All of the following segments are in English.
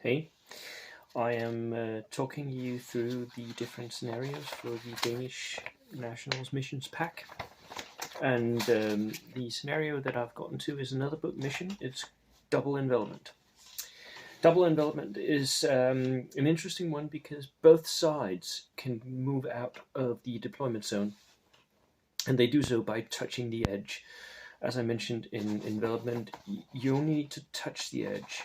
Hey, I am talking you through the different scenarios for the Danish Nationals missions pack. And the scenario that I've gotten to is another book mission. It's double envelopment. Double envelopment is an interesting one because both sides can move out of the deployment zone, and they do so by touching the edge. As I mentioned in envelopment, you only need to touch the edge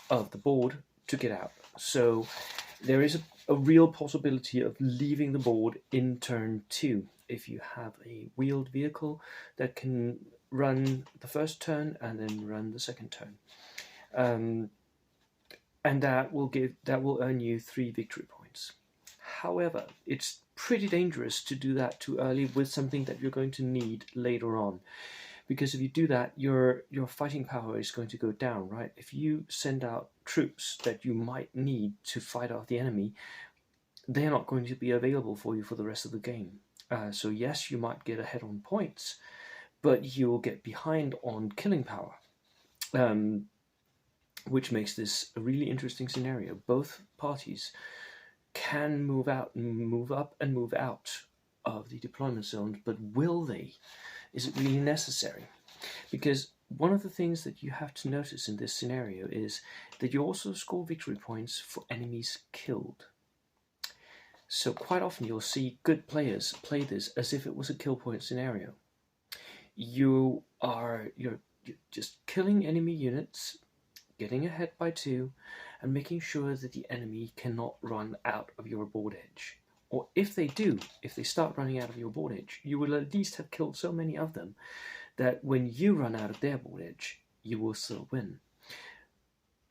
of the board to get out. So there is a real possibility of leaving the board in turn 2 if you have a wheeled vehicle that can run the first turn and then run the second turn. And that will earn you 3 victory points. However, it's pretty dangerous to do that too early with something that you're going to need later on. Because if you do that, your fighting power is going to go down, right? If you send out troops that you might need to fight off the enemy, they're not going to be available for you for the rest of the game. So yes, you might get ahead on points, but you'll get behind on killing power, which makes this a really interesting scenario. Both parties can move out, move up, and move out of the deployment zones, but will they? Is it really necessary? Because one of the things that you have to notice in this scenario is that you also score victory points for enemies killed. So quite often you'll see good players play this as if it was a kill point scenario. You're just killing enemy units, getting ahead by 2, and making sure that the enemy cannot run out of your board edge. Or if they do, if they start running out of your board edge, you will at least have killed so many of them that when you run out of their board edge, you will still win.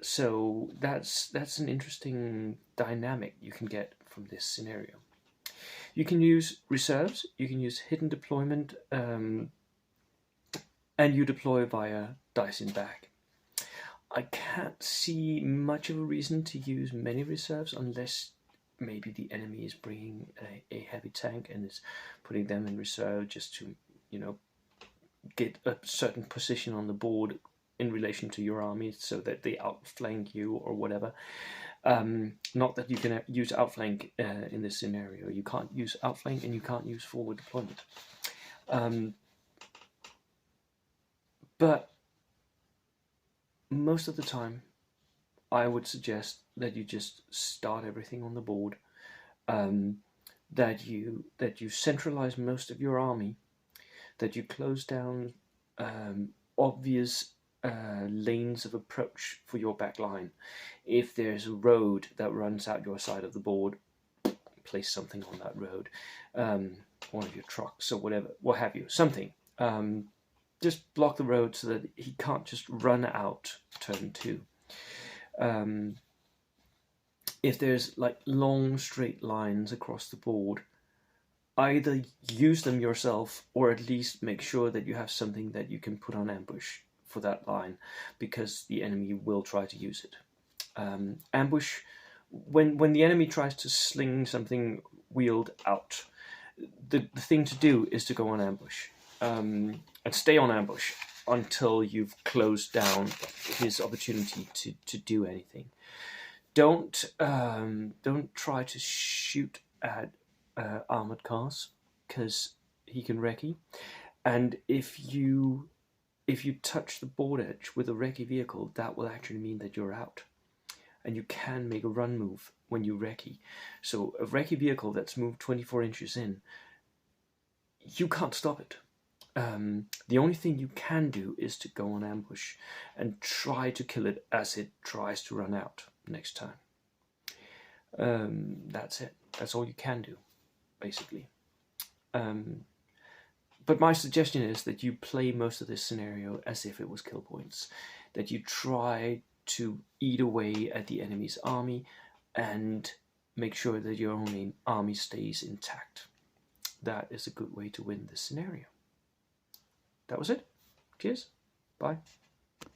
So that's an interesting dynamic you can get from this scenario. You can use reserves, you can use hidden deployment, and you deploy via dice in bag. I can't see much of a reason to use many reserves unless maybe the enemy is bringing a heavy tank and is putting them in reserve just to, get a certain position on the board in relation to your army so that they outflank you or whatever. Not that you can use outflank in this scenario. You can't use outflank and you can't use forward deployment. But most of the time, I would suggest that you just start everything on the board, that you centralize most of your army, that you close down obvious lanes of approach for your back line. If there's a road that runs out your side of the board, place something on that road, one of your trucks or whatever, what have you, something. Just block the road so that he can't just run out turn 2. If there's like long straight lines across the board, either use them yourself or at least make sure that you have something that you can put on ambush for that line, because the enemy will try to use it. Ambush, when the enemy tries to sling something wheeled out, the thing to do is to go on ambush, and stay on ambush until you've closed down his opportunity to do anything. Don't try to shoot at armored cars, because he can recce, and if you touch the board edge with a recce vehicle, that will actually mean that you're out, and you can make a run move when you recce. So a recce vehicle that's moved 24 inches in, you can't stop it. The only thing you can do is to go on ambush and try to kill it as it tries to run out next time. That's it. That's all you can do, basically. But my suggestion is that you play most of this scenario as if it was kill points, that you try to eat away at the enemy's army and make sure that your own army stays intact. That is a good way to win this scenario. That was it. Cheers. Bye.